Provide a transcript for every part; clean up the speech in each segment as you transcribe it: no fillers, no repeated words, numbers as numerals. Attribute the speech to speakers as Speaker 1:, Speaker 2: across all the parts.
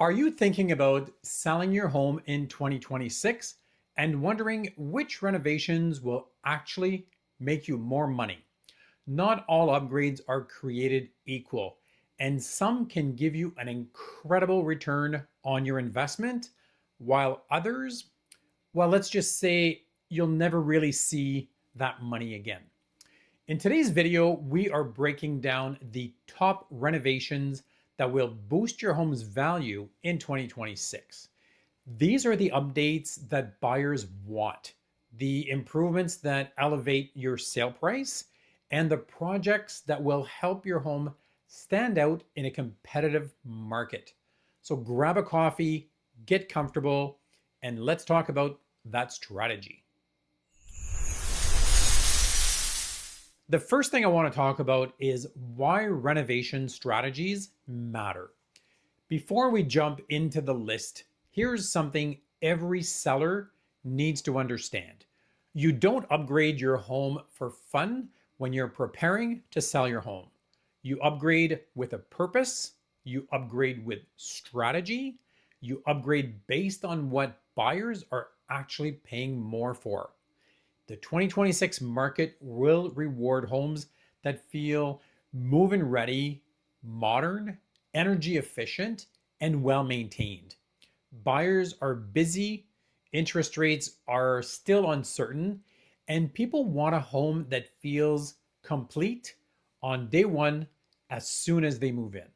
Speaker 1: Are you thinking about selling your home in 2026 and wondering which renovations will actually make you more money? Not all upgrades are created equal, and some can give you an incredible return on your investment, while others, well, let's just say you'll never really see that money again. In today's video, we are breaking down the top renovations that will boost your home's value in 2026. These are the updates that buyers want, the improvements that elevate your sale price, and the projects that will help your home stand out in a competitive market. So grab a coffee, get comfortable, and let's talk about that strategy. The first thing I want to talk about is why renovation strategies matter. Before we jump into the list, here's something every seller needs to understand. You don't upgrade your home for fun when you're preparing to sell your home. You upgrade with a purpose, you upgrade with strategy, you upgrade based on what buyers are actually paying more for. The 2026 market will reward homes that feel move-in ready, modern, energy efficient, and well maintained. Buyers are busy, interest rates are still uncertain, and people want a home that feels complete on day one as soon as they move in.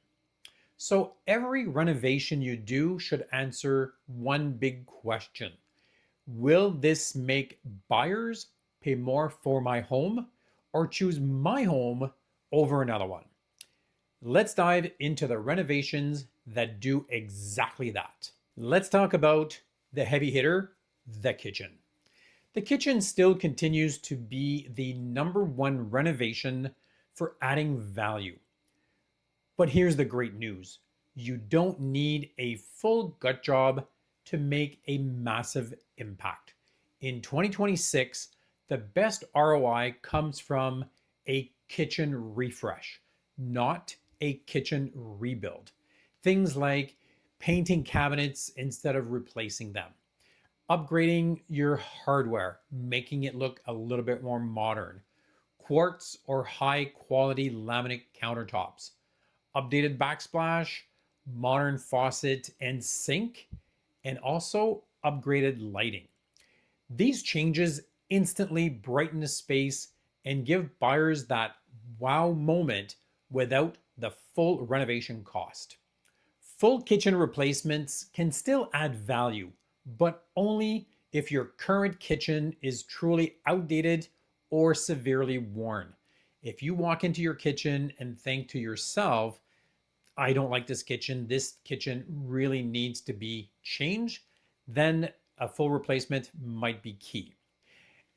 Speaker 1: So every renovation you do should answer one big question. Will this make buyers pay more for my home or choose my home over another one? Let's dive into the renovations that do exactly that. Let's talk about the heavy hitter, the kitchen. The kitchen still continues to be the number one renovation for adding value. But here's the great news. You don't need a full gut job to make a massive impact. In 2026, the best ROI comes from a kitchen refresh, not a kitchen rebuild. Things like painting cabinets instead of replacing them, upgrading your hardware, making it look a little bit more modern, quartz or high quality laminate countertops, updated backsplash, modern faucet and sink, and also upgraded lighting. These changes instantly brighten the space and give buyers that wow moment without the full renovation cost. Full kitchen replacements can still add value, but only if your current kitchen is truly outdated or severely worn. If you walk into your kitchen and think to yourself, I don't like this kitchen really needs to be changed, then a full replacement might be key.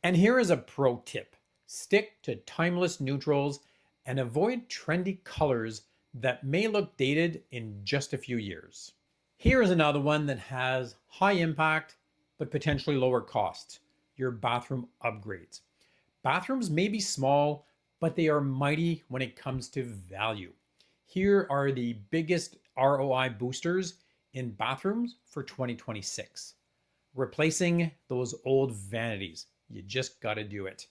Speaker 1: And here is a pro tip. Stick to timeless neutrals and avoid trendy colors that may look dated in just a few years. Here is another one that has high impact but potentially lower costs, your bathroom upgrades. Bathrooms may be small, but they are mighty when it comes to value. Here are the biggest ROI boosters in bathrooms for 2026. Replacing those old vanities. You just got to do it.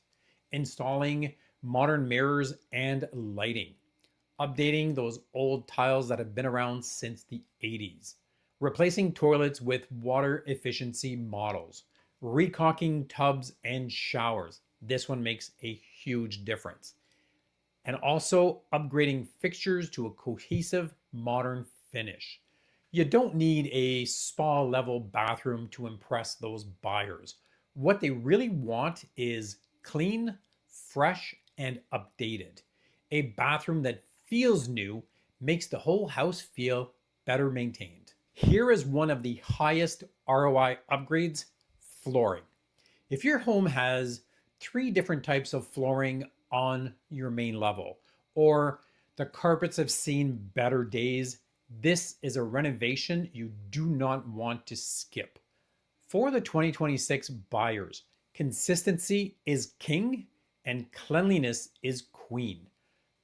Speaker 1: Installing modern mirrors and lighting. Updating those old tiles that have been around since the 80s. Replacing toilets with water efficiency models. Recocking tubs and showers. This one makes a huge difference. And also upgrading fixtures to a cohesive modern finish. You don't need a spa level bathroom to impress those buyers. What they really want is clean, fresh, and updated. A bathroom that feels new makes the whole house feel better maintained. Here is one of the highest ROI upgrades, flooring. If your home has 3 different types of flooring on your main level, or the carpets have seen better days, this is a renovation you do not want to skip. For the 2026 buyers, consistency is king and cleanliness is queen.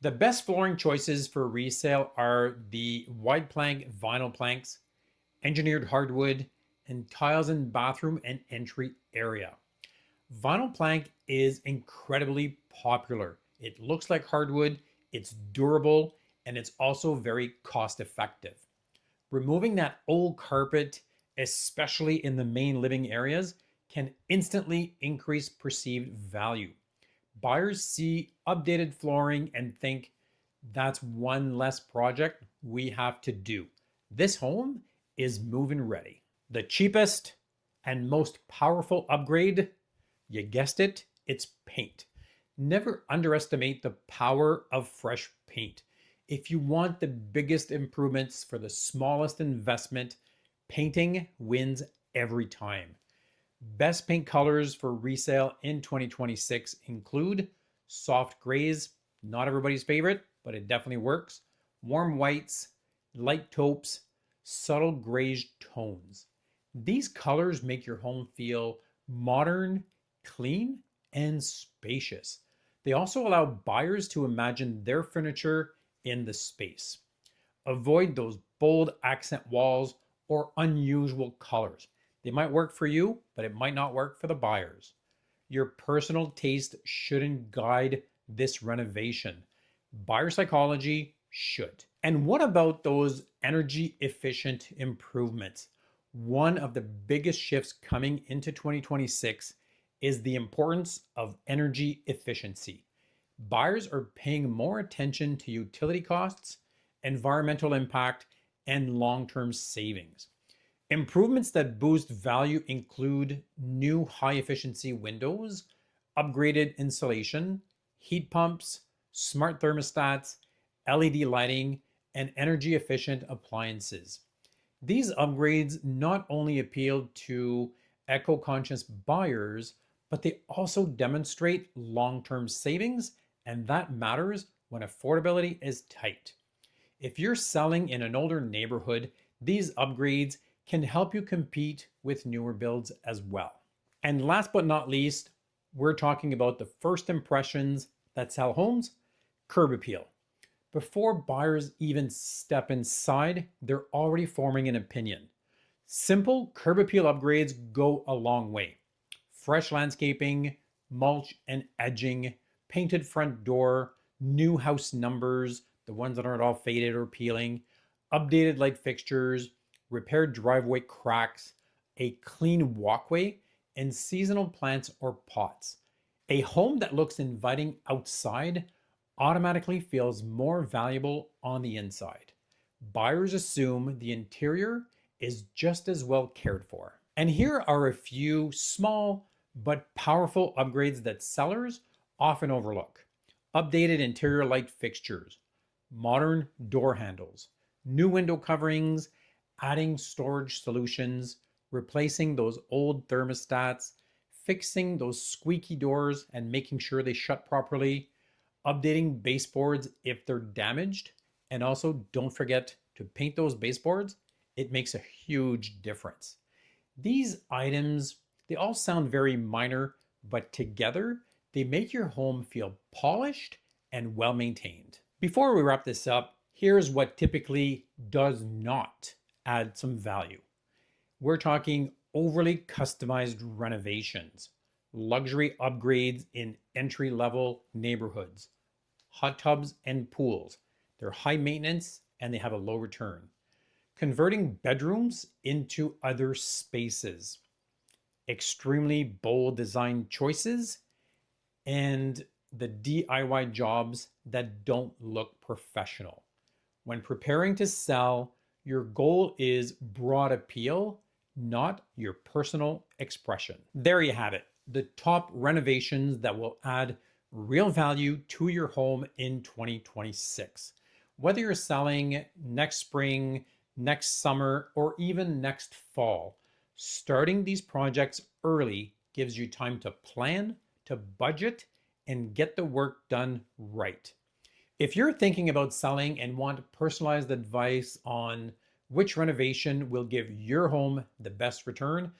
Speaker 1: The best flooring choices for resale are the wide plank vinyl planks, engineered hardwood, and tiles in bathroom and entry area. Vinyl plank is incredibly popular. It looks like hardwood, it's durable, and it's also very cost effective. Removing that old carpet, especially in the main living areas, can instantly increase perceived value. Buyers see updated flooring and think that's one less project we have to do. This home is move-in ready. The cheapest and most powerful upgrade, you guessed it, it's paint. Never underestimate the power of fresh paint. If you want the biggest improvements for the smallest investment, painting wins every time. Best paint colors for resale in 2026 include soft grays, not everybody's favorite, but it definitely works, warm whites, light taupes, subtle grayish tones. These colors make your home feel modern, clean, and spacious. They also allow buyers to imagine their furniture in the space. Avoid those bold accent walls or unusual colors. They might work for you, but it might not work for the buyers. Your personal taste shouldn't guide this renovation. Buyer psychology should. And what about those energy efficient improvements? One of the biggest shifts coming into 2026 is the importance of energy efficiency. Buyers are paying more attention to utility costs, environmental impact, and long term savings. Improvements that boost value include new high efficiency windows, upgraded insulation, heat pumps, smart thermostats, LED lighting, and energy efficient appliances. These upgrades not only appeal to eco conscious buyers, but they also demonstrate long term savings, and that matters when affordability is tight. If you're selling in an older neighborhood, these upgrades can help you compete with newer builds as well. And last but not least, we're talking about the first impressions that sell homes, curb appeal. Before buyers even step inside, they're already forming an opinion. Simple curb appeal upgrades go a long way. Fresh landscaping, mulch and edging, painted front door, new house numbers, the ones that aren't all faded or peeling, updated light fixtures, repaired driveway cracks, a clean walkway, and seasonal plants or pots. A home that looks inviting outside automatically feels more valuable on the inside. Buyers assume the interior is just as well cared for. And here are a few small but powerful upgrades that sellers often overlook. Updated interior light fixtures, modern door handles, new window coverings, adding storage solutions, replacing those old thermostats, fixing those squeaky doors and making sure they shut properly, updating baseboards if they're damaged, and also don't forget to paint those baseboards. It makes a huge difference. These items, they all sound very minor, but together they make your home feel polished and well maintained. Before we wrap this up, here's what typically does not add some value. We're talking overly customized renovations, luxury upgrades in entry level neighborhoods, hot tubs and pools. They're high maintenance and they have a low return. Converting bedrooms into other spaces, extremely bold design choices, and the DIY jobs that don't look professional. When preparing to sell, your goal is broad appeal, not your personal expression. There you have it, the top renovations that will add real value to your home in 2026. Whether you're selling next spring, next summer, or even next fall, starting these projects early gives you time to plan, to budget, and get the work done right. If you're thinking about selling and want personalized advice on which renovation will give your home the best return,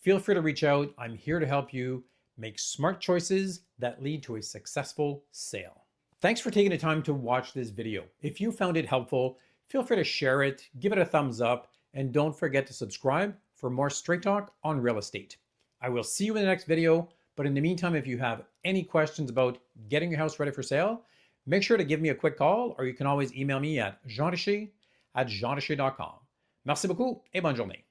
Speaker 1: feel free to reach out. I'm here to help you make smart choices that lead to a successful sale. Thanks for taking the time to watch this video. If you found it helpful, feel free to share it, give it a thumbs up, and don't forget to subscribe for more straight talk on real estate. I will see you in the next video, but in the meantime, if you have any questions about getting your house ready for sale, make sure to give me a quick call, or you can always email me at jeanricher@jeanricher.com. Merci beaucoup et bonne journée.